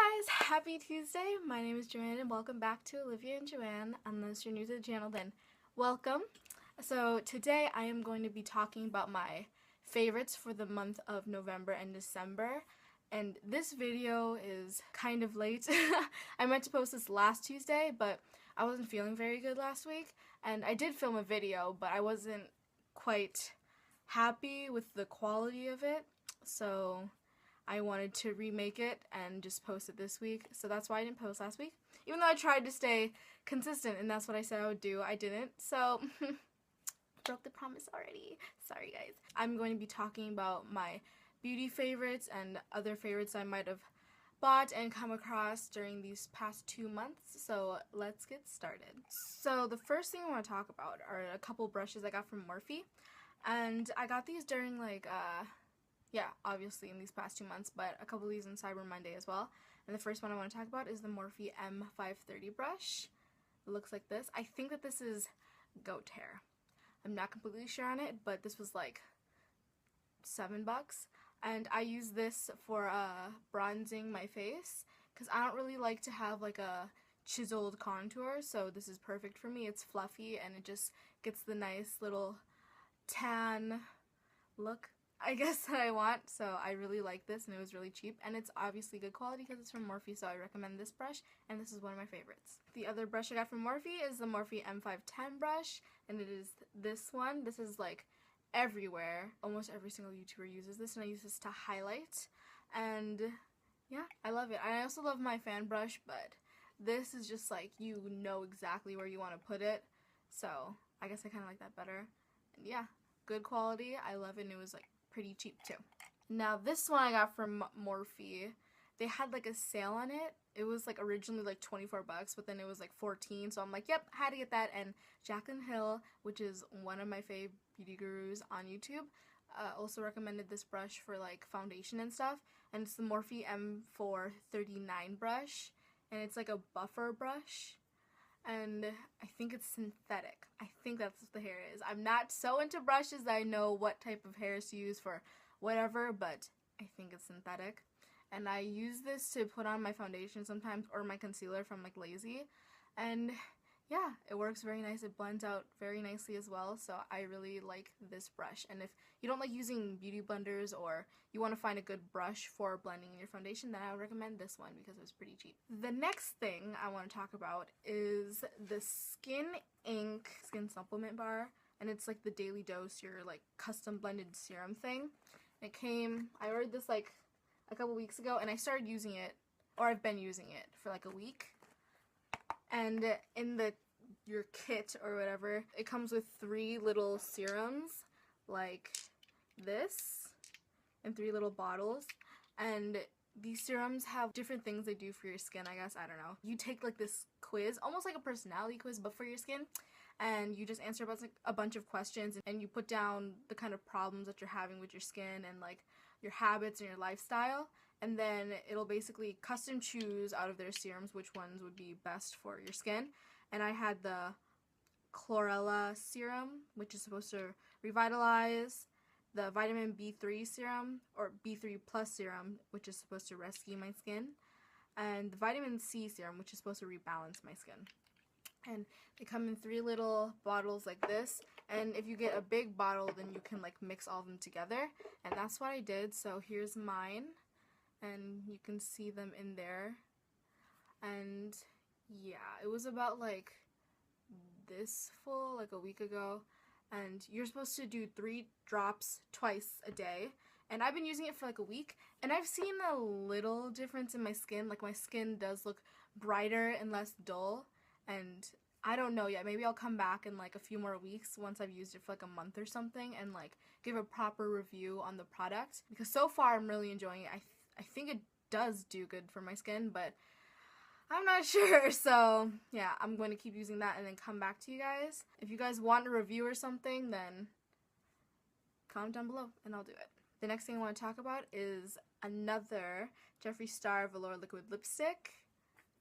guys, happy Tuesday. My name is Joann and welcome back to Olivia and Joann. Unless you're new to the channel, then welcome. So today I am going to be talking about my favorites for the month of November and December. And this video is kind of late. I meant to post this last Tuesday, but I wasn't feeling very good last week. And I did film a video, but I wasn't quite happy with the quality of it. So I wanted to remake it and just post it this week, so that's why I didn't post last week. Even though I tried to stay consistent and that's what I said I would do, I didn't. So, broke the promise already. Sorry guys. I'm going to be talking about my beauty favorites and other favorites I might have bought and come across during these past 2 months. So let's get started. So the first thing I want to talk about are a couple brushes I got from Morphe. And I got these during yeah, obviously in these past 2 months, but a couple of these on Cyber Monday as well. And the first one I want to talk about is the Morphe M530 brush. It looks like this. I think that this is goat hair. I'm not completely sure on it, but this was like $7. And I use this for bronzing my face because I don't really like to have like a chiseled contour, so this is perfect for me. It's fluffy and it just gets the nice little tan look, I guess, that I want. So I really like this and it was really cheap and it's obviously good quality because it's from Morphe, so I recommend this brush and this is one of my favorites. The other brush I got from Morphe is the Morphe M510 brush and it is this one. This is like everywhere. Almost every single YouTuber uses this and I use this to highlight and yeah, I love it. I also love my fan brush, but this is just like you know exactly where you want to put it, so I guess I kind of like that better. And yeah, good quality. I love it and it was like pretty cheap too. Now this one I got from Morphe. They had like a sale on it. It was like originally like 24 bucks, but then it was like 14, so I'm like, yep, had to get that. And Jaclyn Hill, which is one of my fave beauty gurus on YouTube, also recommended this brush for like foundation and stuff, and it's the Morphe M439 brush, and it's like a buffer brush. And I think it's synthetic. I think that's what the hair is. I'm not so into brushes that I know what type of hairs to use for whatever, but I think it's synthetic. And I use this to put on my foundation sometimes, or my concealer if I'm like lazy. And yeah, it works very nice. It blends out very nicely as well, so I really like this brush. And if you don't like using beauty blenders or you want to find a good brush for blending in your foundation, then I would recommend this one because it was pretty cheap. The next thing I want to talk about is the SkinInc skin supplement bar, and it's like the Daily Dose, your like custom blended serum thing. It came, I ordered this like a couple weeks ago and I started using it, or I've been using it for like a week. And in your kit or whatever, it comes with 3 little serums like this in 3 little bottles, and these serums have different things they do for your skin, I guess. I don't know. You take like this quiz, almost like a personality quiz but for your skin, and you just answer a bunch of questions and you put down the kind of problems that you're having with your skin and like your habits and your lifestyle, and then it'll basically custom choose out of their serums which ones would be best for your skin. And I had the chlorella serum, which is supposed to revitalize, the vitamin B3 serum, or B3 plus serum, which is supposed to rescue my skin, and the vitamin C serum, which is supposed to rebalance my skin. And they come in 3 little bottles like this, and if you get a big bottle then you can like mix all of them together, and that's what I did. So here's mine, and you can see them in there. And yeah, it was about like this full like a week ago, and you're supposed to do 3 drops twice a day, and I've been using it for like a week and I've seen a little difference in my skin. Like my skin does look brighter and less dull, and I don't know yet. Maybe I'll come back in like a few more weeks once I've used it for like a month or something and like give a proper review on the product, because so far I'm really enjoying it. I think it does do good for my skin, but I'm not sure. So yeah, I'm going to keep using that and then come back to you guys. If you guys want a review or something, then comment down below and I'll do it. The next thing I want to talk about is another Jeffree Star Velour liquid lipstick,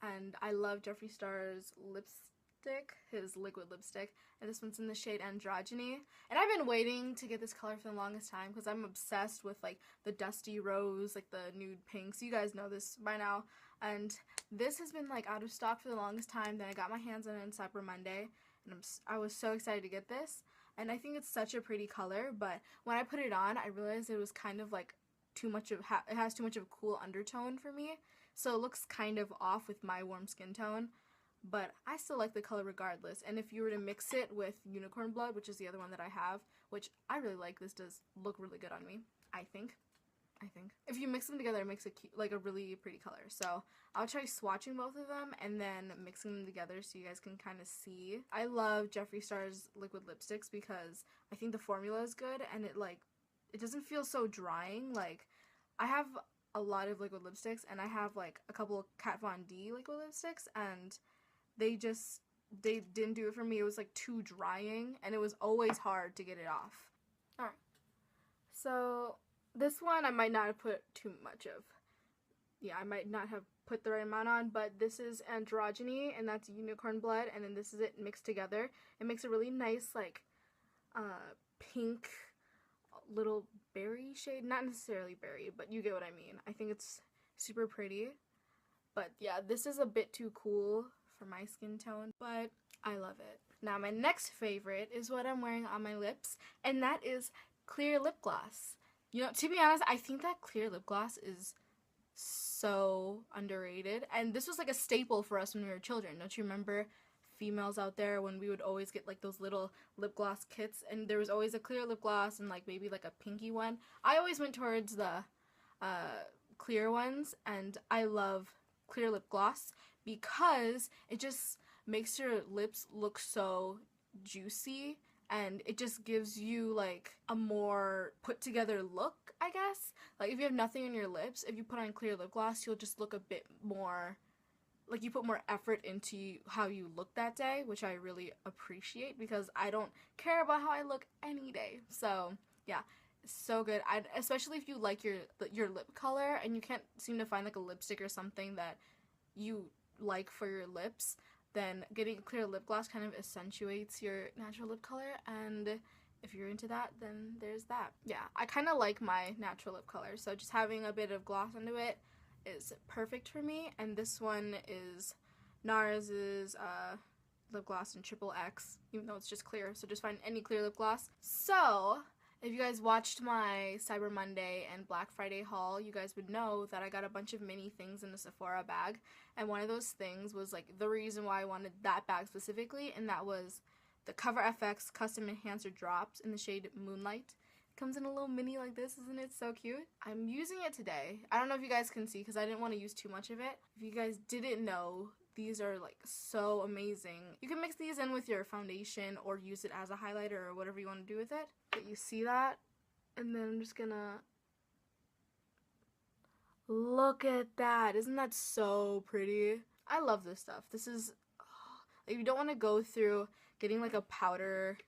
and I love Jeffree Star's lipstick lipstick, his liquid lipstick, and this one's in the shade Androgyny. And I've been waiting to get this color for the longest time because I'm obsessed with like the dusty rose, like the nude pinks. You guys know this by now. And this has been like out of stock for the longest time. Then I got my hands on it on Cyber Monday, and I was so excited to get this. And I think it's such a pretty color, but when I put it on, I realized it was kind of like too much of it has too much of a cool undertone for me. So it looks kind of off with my warm skin tone, but I still like the color regardless. And if you were to mix it with Unicorn Blood, which is the other one that I have, which I really like, this does look really good on me, I think. If you mix them together, it makes a cute, like a really pretty color. So I'll try swatching both of them and then mixing them together so you guys can kind of see. I love Jeffree Star's liquid lipsticks because I think the formula is good and it doesn't feel so drying. Like, I have a lot of liquid lipsticks and I have like a couple of Kat Von D liquid lipsticks and they didn't do it for me. It was like too drying and it was always hard to get it off. Alright, so this one I might not have put too much of. Yeah, I might not have put the right amount on, but this is Androgyny and that's Unicorn Blood, and then this is it mixed together. It makes a really nice like pink little berry shade. Not necessarily berry, but you get what I mean. I think it's super pretty. But yeah, this is a bit too cool for my skin tone, but I love it. Now my next favorite is what I'm wearing on my lips, and that is clear lip gloss. You know, to be honest, I think that clear lip gloss is so underrated, and this was like a staple for us when we were children. Don't you remember, females out there, when we would always get like those little lip gloss kits, and there was always a clear lip gloss and like maybe like a pinky one? I always went towards the clear ones, and I love clear lip gloss because it just makes your lips look so juicy, and it just gives you like a more put together look, I guess. Like if you have nothing on your lips, if you put on clear lip gloss, you'll just look a bit more like you put more effort into how you look that day, which I really appreciate because I don't care about how I look any day. So yeah, it's so good. Especially if you like your lip color and you can't seem to find like a lipstick or something that you like for your lips, then getting clear lip gloss kind of accentuates your natural lip color, and if you're into that, then there's that. Yeah, I kind of like my natural lip color, so just having a bit of gloss into it is perfect for me. And this one is NARS's lip gloss in XXX, even though it's just clear, so just find any clear lip gloss. So if you guys watched my Cyber Monday and Black Friday haul, you guys would know that I got a bunch of mini things in the Sephora bag, and one of those things was like the reason why I wanted that bag specifically, and that was the Cover FX Custom Enhancer Drops in the shade Moonlight. It comes in a little mini like this, isn't it so cute? I'm using it today. I don't know if you guys can see because I didn't want to use too much of it. If you guys didn't know, these are like so amazing. You can mix these in with your foundation or use it as a highlighter or whatever you want to do with it. But you see that? And then I'm just gonna... Look at that. Isn't that so pretty? I love this stuff. This is... Like, you don't want to go through getting like a powder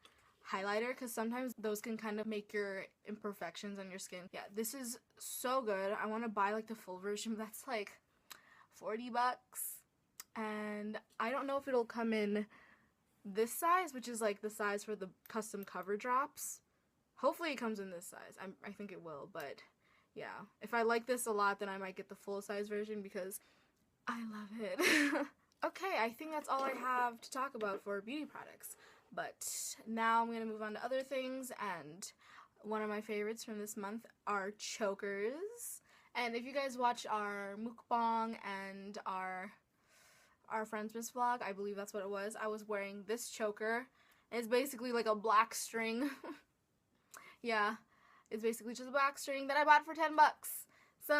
highlighter because sometimes those can kind of make your imperfections on your skin. Yeah, this is so good. I want to buy like the full version, but that's like $40. And I don't know if it'll come in this size, which is like the size for the custom cover drops. Hopefully it comes in this size. I think it will, but yeah. If I like this a lot, then I might get the full size version because I love it. Okay, I think that's all I have to talk about for beauty products. But now I'm going to move on to other things, and one of my favorites from this month are chokers. And if you guys watched our mukbang and our Friendsmas vlog, I believe that's what it was, I was wearing this choker. It's basically like a black string. Yeah, it's basically just a black string that I bought for $10. So,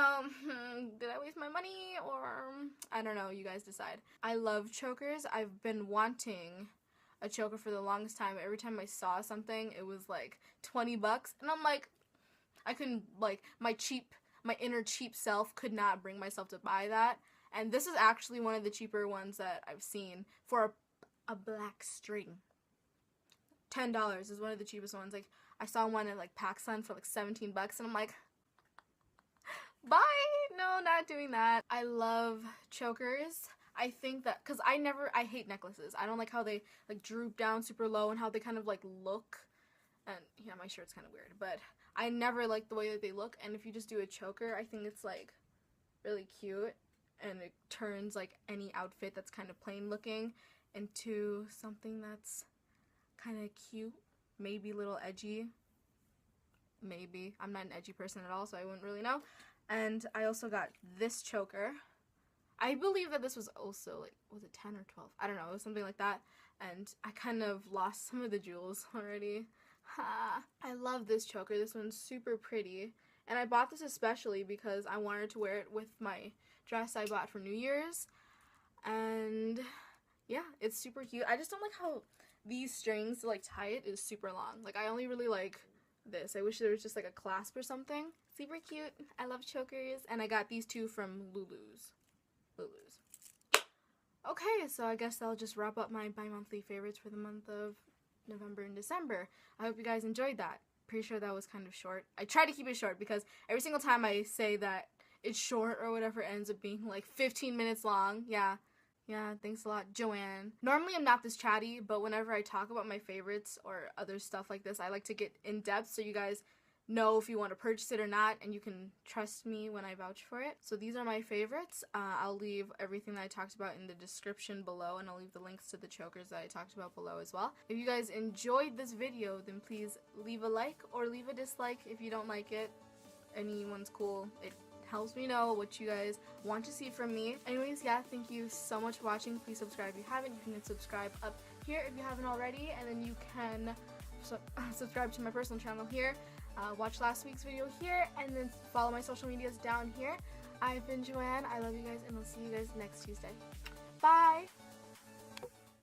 did I waste my money, or I don't know, you guys decide. I love chokers. I've been wanting a choker for the longest time. Every time I saw something, it was like $20, and I'm like, I couldn't, like, my inner cheap self could not bring myself to buy that. And this is actually one of the cheaper ones that I've seen for a black string. $10 is one of the cheapest ones. Like, I saw one at like PacSun for like $17, and I'm like, bye! No, not doing that. I love chokers. I think that, because I hate necklaces. I don't like how they like droop down super low and how they kind of like look. And yeah, my shirt's kind of weird, but I never like the way that they look. And if you just do a choker, I think it's like really cute, and it turns like any outfit that's kind of plain looking into something that's kind of cute, maybe a little edgy. Maybe. I'm not an edgy person at all, so I wouldn't really know. And I also got this choker. I believe that this was also like, was it 10 or 12? I don't know, it was something like that. And I kind of lost some of the jewels already. Ha! I love this choker. This one's super pretty. And I bought this especially because I wanted to wear it with my dress I bought for New Year's. And yeah, it's super cute. I just don't like how these strings to like tie it is super long. Like, I only really like this. I wish there was just like a clasp or something. Super cute. I love chokers. And I got these two from Lulu's. Okay, so I guess I'll just wrap up my bi-monthly favorites for the month of November and December. I hope you guys enjoyed that. Pretty sure that was kind of short. I try to keep it short because every single time I say that it's short or whatever, it ends up being like 15 minutes long. Yeah, thanks a lot, Joann. Normally I'm not this chatty, but whenever I talk about my favorites or other stuff like this, I like to get in depth so you guys know if you want to purchase it or not, and you can trust me when I vouch for it. So these are my favorites. I'll leave everything that I talked about in the description below, and I'll leave the links to the chokers that I talked about below as well. If you guys enjoyed this video, then please leave a like or leave a dislike if you don't like it. Anyone's cool. It helps me know what you guys want to see from me. Anyways, yeah, thank you so much for watching. Please subscribe if you haven't. You can hit subscribe up here if you haven't already, and then you can subscribe to my personal channel here. Watch last week's video here, and then follow my social medias down here. I've been Joann. I love you guys, and I'll see you guys next Tuesday. Bye!